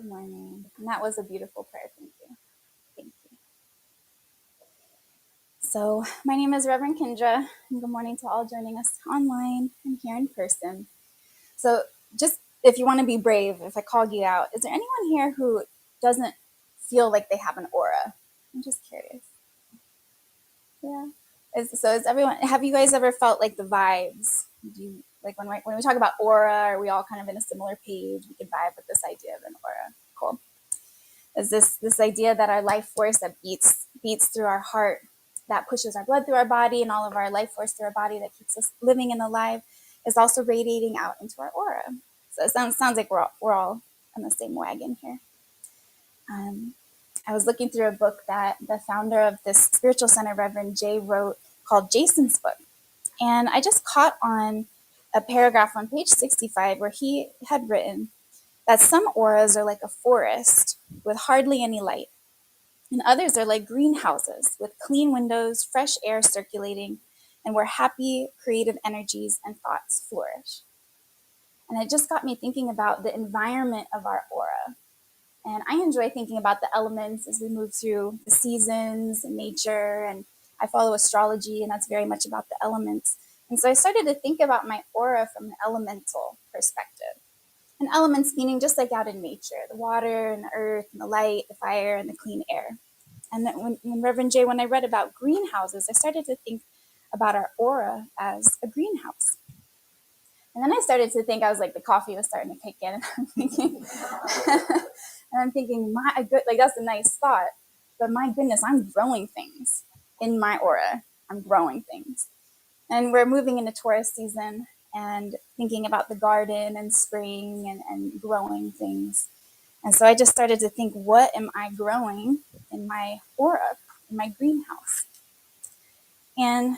Good morning. And that was a beautiful prayer. Thank you. Thank you. So, my name is Reverend Kindra, and good morning to all joining us online and here in person. So, just if you want to be brave, if I called you out, is there anyone here who doesn't feel like they have an aura? I'm just curious. Yeah. Is everyone? Have you guys ever felt like the vibes? Do you like when we talk about aura? Are we all kind of in a similar page? We can vibe with this idea of an aura. Cool. Is this idea that our life force that beats through our heart, that pushes our blood through our body and all of our life force through our body that keeps us living and alive, is also radiating out into our aura. So it sounds like we're all on the same wagon here. I was looking through a book that the founder of this spiritual center, Reverend Jay, wrote called Jason's Book. And I just caught on a paragraph on page 65 where he had written that some auras are like a forest with hardly any light, and others are like greenhouses with clean windows, fresh air circulating, and where happy, creative energies and thoughts flourish. And it just got me thinking about the environment of our aura. And I enjoy thinking about the elements as we move through the seasons and nature. And I follow astrology, and that's very much about the elements. And so I started to think about my aura from an elemental perspective. And elements meaning just like out in nature, the water and the earth and the light, the fire and the clean air. And then when Reverend Jay, when I read about greenhouses, I started to think about our aura as a greenhouse. And then I started to think, I was like, the coffee was starting to kick in, and I'm thinking, like that's a nice thought, but my goodness, I'm growing things in my aura. I'm growing things, and we're moving into Taurus season, and thinking about the garden and spring and growing things. And so I just started to think, what am I growing in my aura, in my greenhouse? And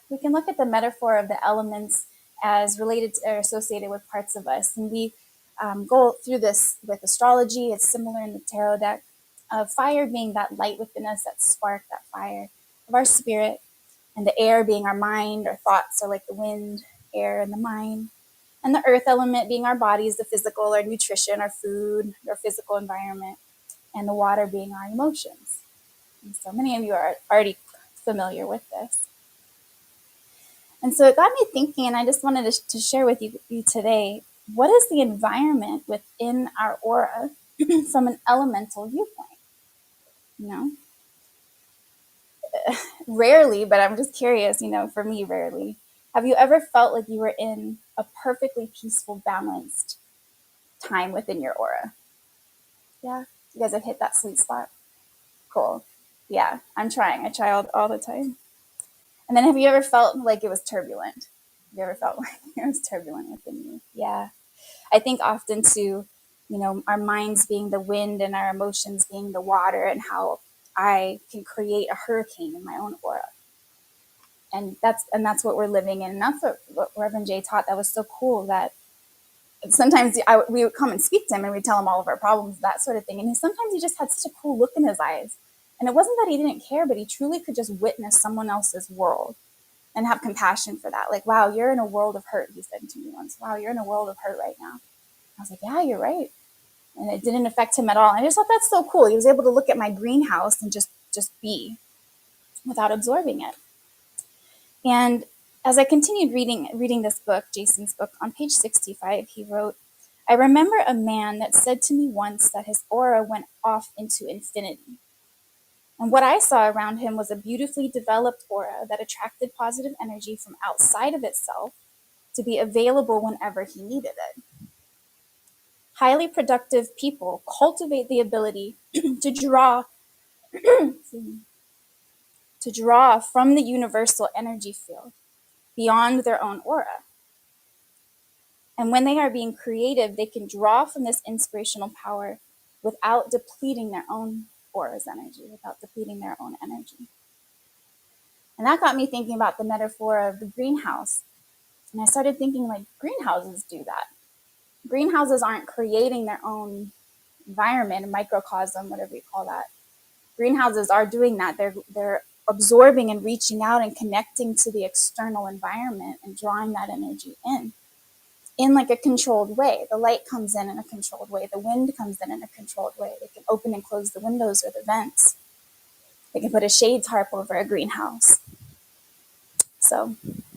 we can look at the metaphor of the elements as related to, or associated with parts of us. And we go through this with astrology. It's similar in the tarot deck of fire being that light within us, that spark, that fire of our spirit, and the air being our mind. Our thoughts are like the wind, air, and the mind. And the earth element being our bodies, the physical, our nutrition, our food, our physical environment, and the water being our emotions. And so many of you are already familiar with this. And so it got me thinking, and I just wanted to share with you today, what is the environment within our aura from an elemental viewpoint? You know, rarely, but I'm just curious, for me, rarely. Have you ever felt like you were in a perfectly peaceful, balanced time within your aura? Yeah? You guys have hit that sweet spot? Cool. Yeah, I'm trying. I try all the time. And then have you ever felt like it was turbulent? Have you ever felt like it was turbulent within you? Yeah. I think often too, our minds being the wind and our emotions being the water, and how I can create a hurricane in my own aura. And that's what we're living in. And that's what Reverend Jay taught. That was so cool, that sometimes we would come and speak to him and we'd tell him all of our problems, that sort of thing. And sometimes he just had such a cool look in his eyes. And it wasn't that he didn't care, but he truly could just witness someone else's world and have compassion for that. Like, wow, you're in a world of hurt, he said to me once. Wow, you're in a world of hurt right now. I was like, yeah, you're right. And it didn't affect him at all. And I just thought that's so cool. He was able to look at my greenhouse and just be without absorbing it. And as I continued reading this book, Jason's book, on page 65, he wrote, I remember a man that said to me once that his aura went off into infinity. And what I saw around him was a beautifully developed aura that attracted positive energy from outside of itself to be available whenever he needed it. Highly productive people cultivate the ability to draw from the universal energy field beyond their own aura. And when they are being creative, they can draw from this inspirational power without depleting their own aura's energy, without depleting their own energy. And that got me thinking about the metaphor of the greenhouse. And I started thinking, like, greenhouses do that. Greenhouses aren't creating their own environment, a microcosm, whatever you call that. Greenhouses are doing that. They're absorbing and reaching out and connecting to the external environment and drawing that energy in. in like a controlled way. The light comes in a controlled way. The wind comes in a controlled way. They can open and close the windows or the vents. They can put a shade tarp over a greenhouse. So,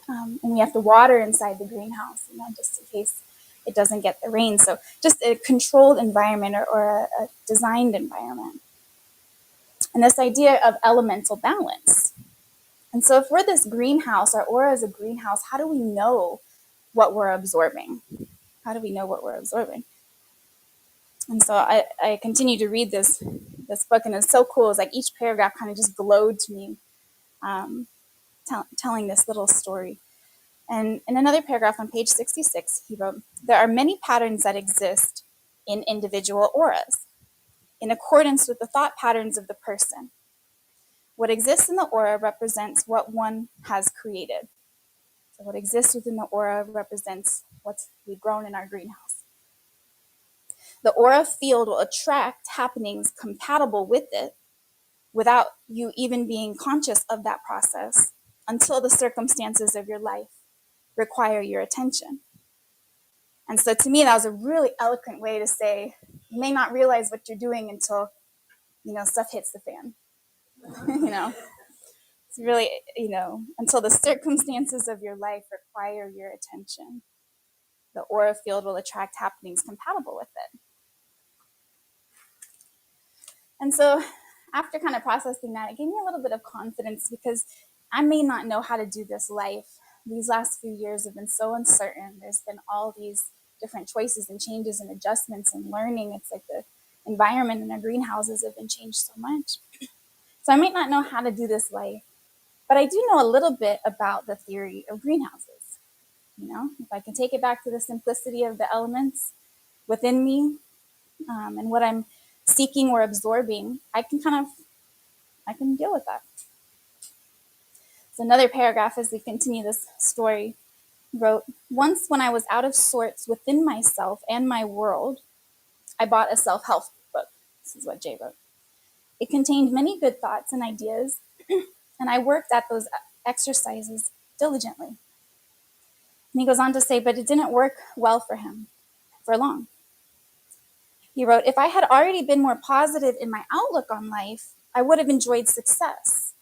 and we have to water inside the greenhouse, just in case it doesn't get the rain. So just a controlled environment or a designed environment. And this idea of elemental balance. And so if we're this greenhouse, our aura is a greenhouse, how do we know what we're absorbing? How do we know what we're absorbing? And so I continue to read this book, and it's so cool. It's like each paragraph kind of just glowed to me, telling this little story. And in another paragraph on page 66, he wrote, "There are many patterns that exist in individual auras, in accordance with the thought patterns of the person. What exists in the aura represents what one has created." So what exists within the aura represents what we've grown in our greenhouse. "The aura field will attract happenings compatible with it without you even being conscious of that process until the circumstances of your life require your attention." And so to me, that was a really eloquent way to say, you may not realize what you're doing until, stuff hits the fan. It's really, until the circumstances of your life require your attention, the aura field will attract happenings compatible with it. And so after kind of processing that, it gave me a little bit of confidence, because I may not know how to do this life. These last few years have been so uncertain. There's been all these different choices and changes and adjustments and learning. It's like the environment in our greenhouses have been changed so much. So I might not know how to do this life, but I do know a little bit about the theory of greenhouses. If I can take it back to the simplicity of the elements within me, and what I'm seeking or absorbing, I can deal with that. So another paragraph, as we continue this story, wrote, "Once when I was out of sorts within myself and my world, I bought a self-help book." This is what Jay wrote. "It contained many good thoughts and ideas, and I worked at those exercises diligently." And he goes on to say, but it didn't work well for him for long. He wrote, "If I had already been more positive in my outlook on life, I would have enjoyed success.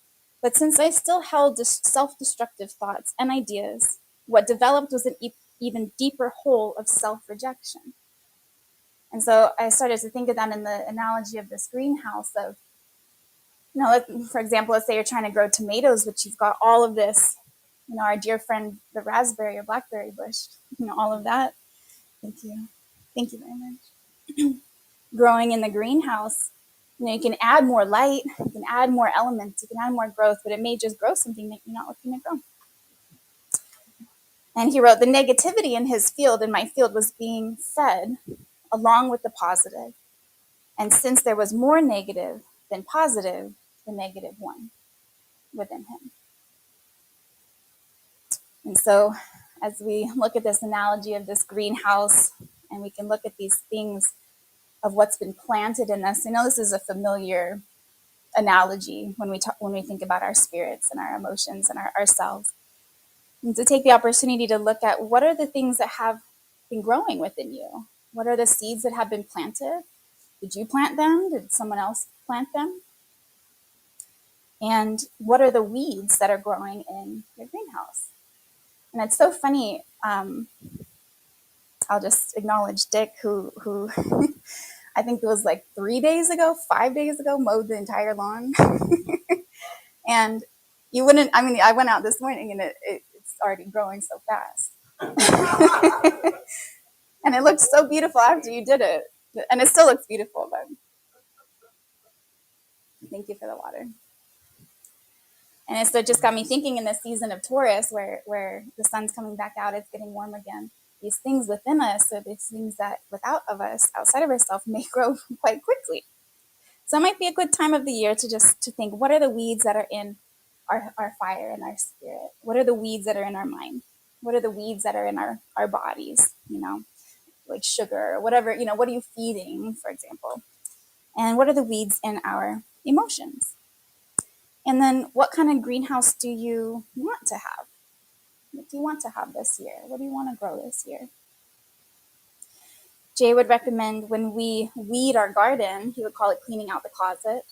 But since I still held self-destructive thoughts and ideas, what developed was an even deeper hole of self-rejection." And so I started to think of that in the analogy of this greenhouse of, for example, let's say you're trying to grow tomatoes, but you've got all of this, our dear friend, the raspberry or blackberry bush, all of that. Thank you. Thank you very much. Growing in the greenhouse, you can add more light, you can add more elements, you can add more growth, but it may just grow something that you're not looking to grow. And he wrote, "The negativity in his field, in my field, was being fed along with the positive. And since there was more negative than positive, the negative won within him." And so as we look at this analogy of this greenhouse, and we can look at these things of what's been planted in us, I know this is a familiar analogy when we think about our spirits and our emotions and ourselves. And to take the opportunity to look at what are the things that have been growing within you? What are the seeds that have been planted? Did you plant them? Did someone else plant them? And what are the weeds that are growing in your greenhouse? And it's so funny. I'll just acknowledge Dick, who I think it was like 5 days ago, mowed the entire lawn. And you wouldn't, I went out this morning and it's already growing so fast. And it looked so beautiful after you did it. And it still looks beautiful, but thank you for the water. And so it just got me thinking in this season of Taurus where the sun's coming back out, it's getting warm again. These things within us, so these things that outside of ourselves, may grow quite quickly. So it might be a good time of the year to think, what are the weeds that are in our fire and our spirit? What are the weeds that are in our mind? What are the weeds that are in our bodies? Like sugar or whatever, what are you feeding, for example? And what are the weeds in our emotions? And then what kind of greenhouse do you want to have? What do you want to have this year? What do you want to grow this year? Jay would recommend when we weed our garden, he would call it cleaning out the closet.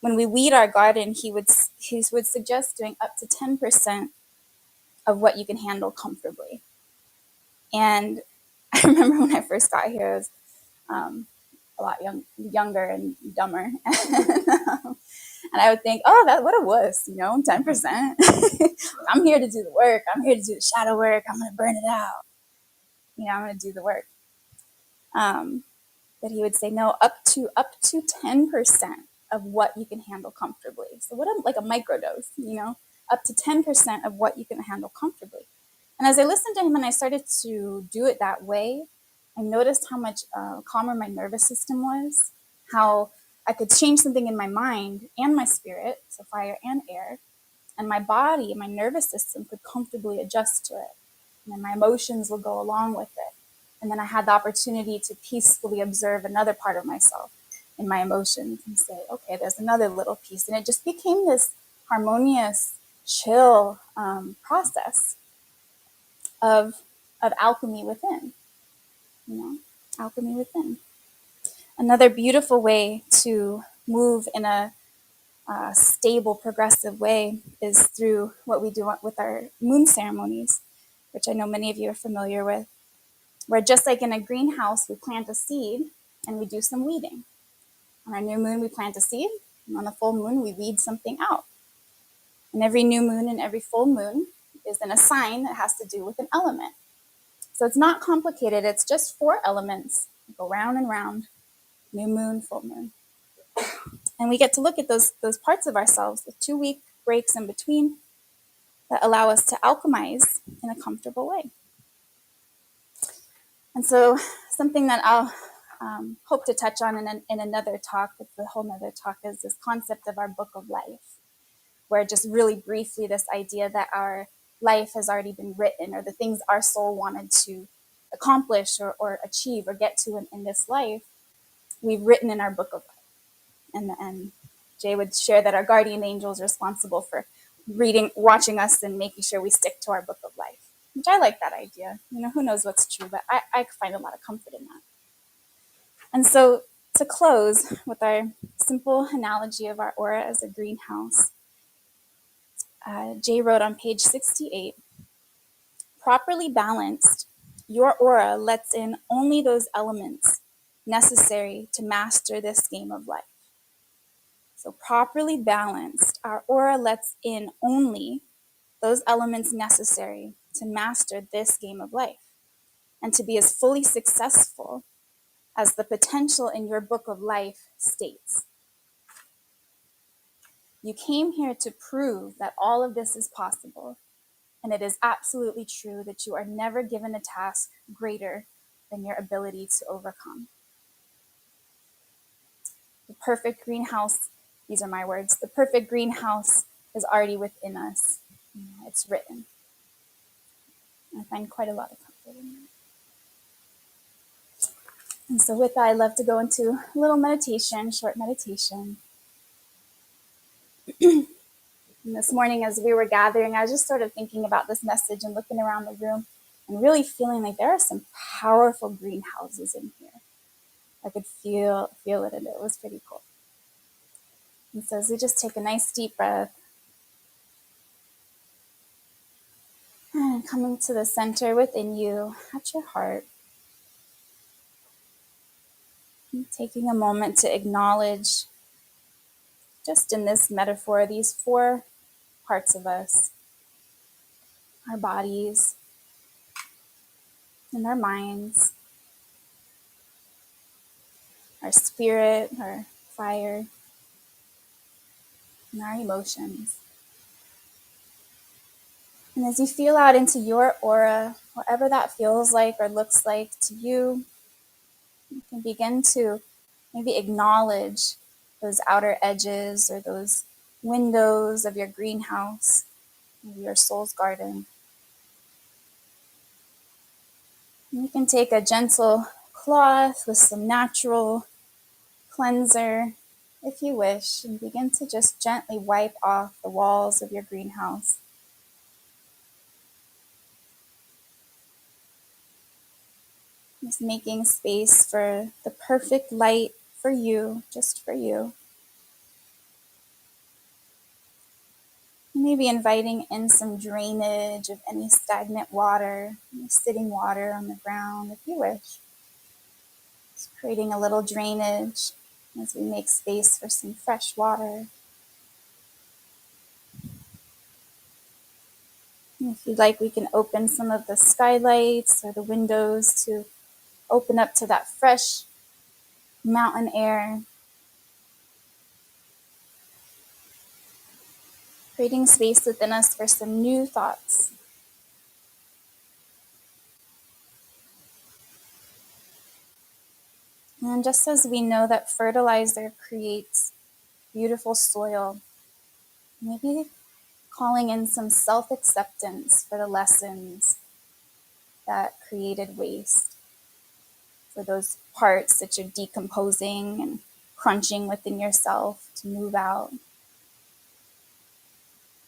When we weed our garden, he would suggest doing up to 10% of what you can handle comfortably. And I remember when I first got here, I was a lot younger and dumber. And I would think, oh, what a wuss, 10%. I'm here to do the work. I'm here to do the shadow work. I'm going to burn it out. I'm going to do the work. But he would say, no, up to 10% of what you can handle comfortably. So like a microdose, up to 10% of what you can handle comfortably. And as I listened to him and I started to do it that way, I noticed how much calmer my nervous system was, how I could change something in my mind and my spirit, so fire and air, and my body and my nervous system could comfortably adjust to it. And then my emotions would go along with it. And then I had the opportunity to peacefully observe another part of myself in my emotions and say, okay, there's another little piece. And it just became this harmonious, chill process of alchemy within, alchemy within. Another beautiful way to move in a stable, progressive way is through what we do with our moon ceremonies, which I know many of you are familiar with, where just like in a greenhouse, we plant a seed and we do some weeding. On our new moon, we plant a seed, and on the full moon, we weed something out. And every new moon and every full moon is in a sign that has to do with an element. So it's not complicated. It's just 4 elements. We go round and round, new moon, full moon. And we get to look at those parts of ourselves with 2-week breaks in between that allow us to alchemize in a comfortable way. And so something that I'll hope to touch on in another talk, it's a whole nother talk, is this concept of our book of life, where just really briefly this idea that our life has already been written, or the things our soul wanted to accomplish or achieve or get to in this life, we've written in our book of life. And Jay would share that our guardian angel is responsible for watching us and making sure we stick to our book of life, which I like that idea. Who knows what's true, but I find a lot of comfort in that. And so to close with our simple analogy of our aura as a greenhouse, Jay wrote on page 68, properly balanced, your aura lets in only those elements necessary to master this game of life. So properly balanced, our aura lets in only those elements necessary to master this game of life and to be as fully successful as the potential in your book of life states. You came here to prove that all of this is possible, and it is absolutely true that you are never given a task greater than your ability to overcome. The perfect greenhouse, these are my words, the perfect greenhouse is already within us. It's written. I find quite a lot of comfort in that. And so with that, I'd love to go into a little meditation, short meditation. And this morning, as we were gathering, I was just sort of thinking about this message and looking around the room and really feeling like there are some powerful greenhouses in here. I could feel it, and it was pretty cool. And so as we just take a nice deep breath, and coming to the center within you, at your heart, and taking a moment to acknowledge, just in this metaphor, these 4 parts of us, our bodies, and our minds, our spirit, our fire, and our emotions. And as you feel out into your aura, whatever that feels like or looks like to you, you can begin to maybe acknowledge those outer edges or those windows of your greenhouse, maybe your soul's garden. And you can take a gentle cloth with some natural cleanser, if you wish, and begin to just gently wipe off the walls of your greenhouse. Just making space for the perfect light for you, just for you. Maybe inviting in some drainage of any stagnant water, any sitting water on the ground if you wish. Just creating a little drainage as we make space for some fresh water. And if you'd like, we can open some of the skylights or the windows to open up to that fresh mountain air, creating space within us for some new thoughts. And just as we know that fertilizer creates beautiful soil, maybe calling in some self-acceptance for the lessons that created waste, for those parts that you're decomposing and crunching within yourself to move out.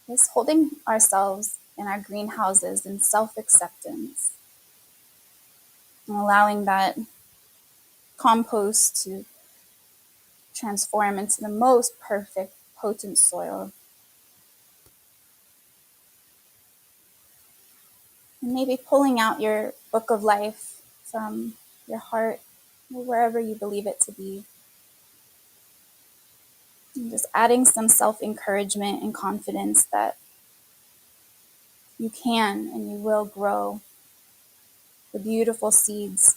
Just holding ourselves in our greenhouses in self-acceptance and allowing that compost to transform into the most perfect, potent soil. And maybe pulling out your book of life from your heart or wherever you believe it to be. And just adding some self-encouragement and confidence that you can and you will grow the beautiful seeds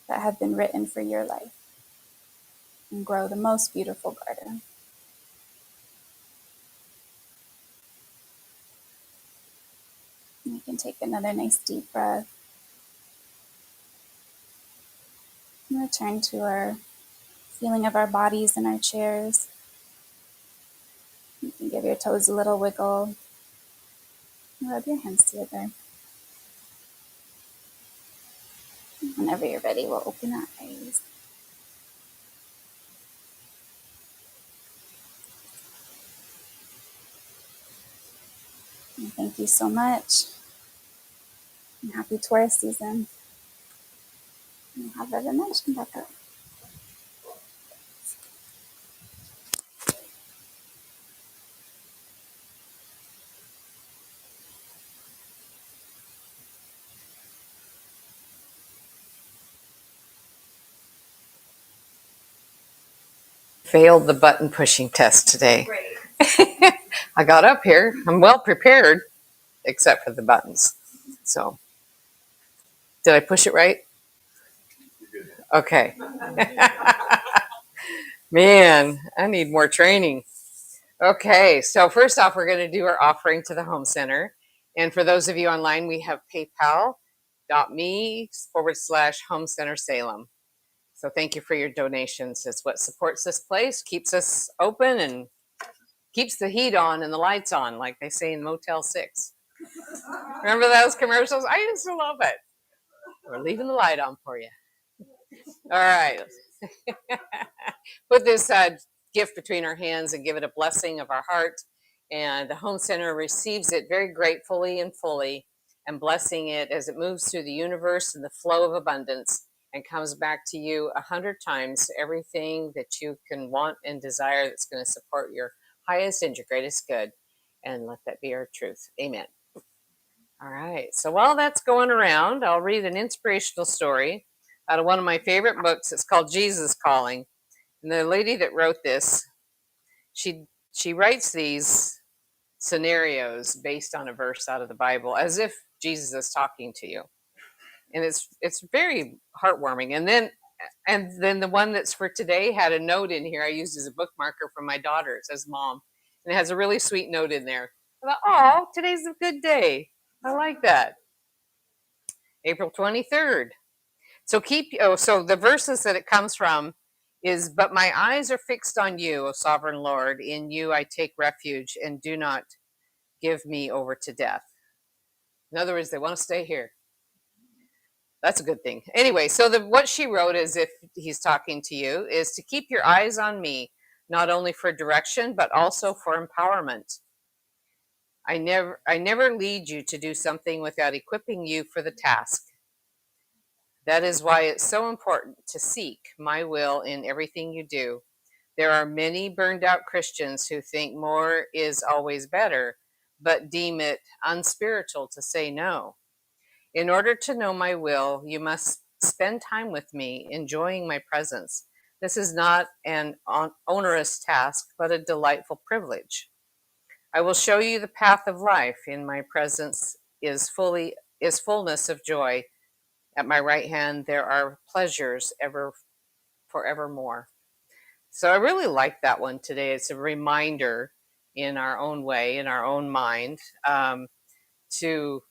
that have been written for your life and grow the most beautiful garden. And you can take another nice deep breath and return to our feeling of our bodies in our chairs. You can give your toes a little wiggle and rub your hands together. Whenever you're ready, we'll open our eyes. And thank you so much. And happy Taurus season. And have a dimension back up. Failed the button pushing test today. I got up here. I'm well prepared, except for the buttons. So, did I push it right? Okay. Man, I need more training. Okay, so first off, we're going to do our offering to the Home Center. And for those of you online, we have paypal.me/Home Center Salem. So thank you for your donations. It's what supports this place, keeps us open, and keeps the heat on and the lights on, like they say in Motel 6. Remember those commercials? I used to love it. We're leaving the light on for you. All right. Put this gift between our hands and give it a blessing of our heart. And the Home Center receives it very gratefully and fully, and blessing it as it moves through the universe and the flow of abundance and comes back to you 100 times everything that you can want and desire that's going to support your highest and your greatest good. And let that be our truth. Amen. All right. So while that's going around, I'll read an inspirational story out of one of my favorite books. It's called Jesus Calling. And the lady that wrote this, she writes these scenarios based on a verse out of the Bible as if Jesus is talking to you. And it's very heartwarming. And then the one that's for today had a note in here I used as a bookmarker from my daughter. It says mom. And it has a really sweet note in there. I thought, oh, today's a good day. I like that. April 23rd. So so the verses that it comes from is, but my eyes are fixed on you, O sovereign Lord. In you I take refuge, and do not give me over to death. In other words, they want to stay here. That's a good thing. Anyway, so what she wrote is, if he's talking to you, is to keep your eyes on me, not only for direction, but also for empowerment. I never lead you to do something without equipping you for the task. That is why it's so important to seek my will in everything you do. There are many burned out Christians who think more is always better, but deem it unspiritual to say no. In order to know my will, you must spend time with me, enjoying my presence. This is not an onerous task, but a delightful privilege. I will show you the path of life. In my presence is fullness of joy. At my right hand there are pleasures ever forevermore. So I really like that one today. It's a reminder in our own way, in our own mind, to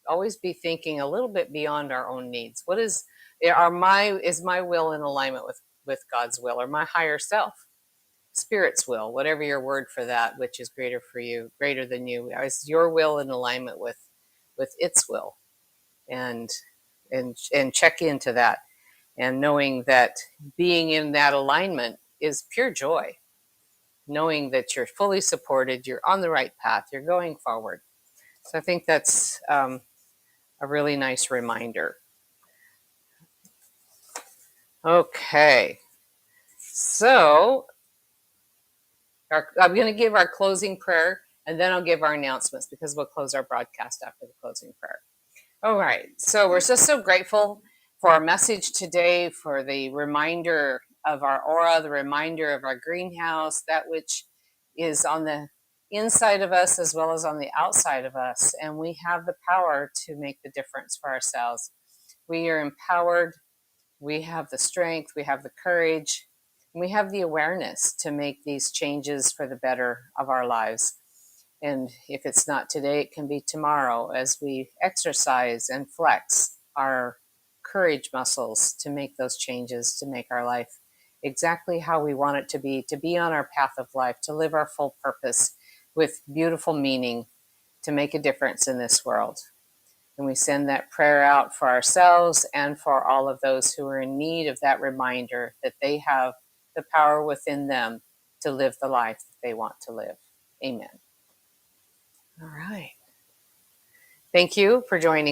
always be thinking a little bit beyond our own needs. What is my will in alignment with God's will, or my higher self, spirit's will, whatever your word for that, which is greater for you, greater than you? Is your will in alignment with its will? And check into that, and knowing that being in that alignment is pure joy, knowing that you're fully supported, you're on the right path, you're going forward. So I think that's a really nice reminder. Okay, so I'm going to give our closing prayer, and then I'll give our announcements, because we'll close our broadcast after the closing prayer. All right, so we're just so grateful for our message today, for the reminder of our aura, the reminder of our greenhouse, that which is on the inside of us as well as on the outside of us. And we have the power to make the difference for ourselves. We are empowered, we have the strength, we have the courage, and we have the awareness to make these changes for the better of our lives. And if it's not today, it can be tomorrow, as we exercise and flex our courage muscles to make those changes, to make our life exactly how we want it to be on our path of life, to live our full purpose with beautiful meaning, to make a difference in this world. And we send that prayer out for ourselves and for all of those who are in need of that reminder that they have the power within them to live the life that they want to live. Amen. All right. Thank you for joining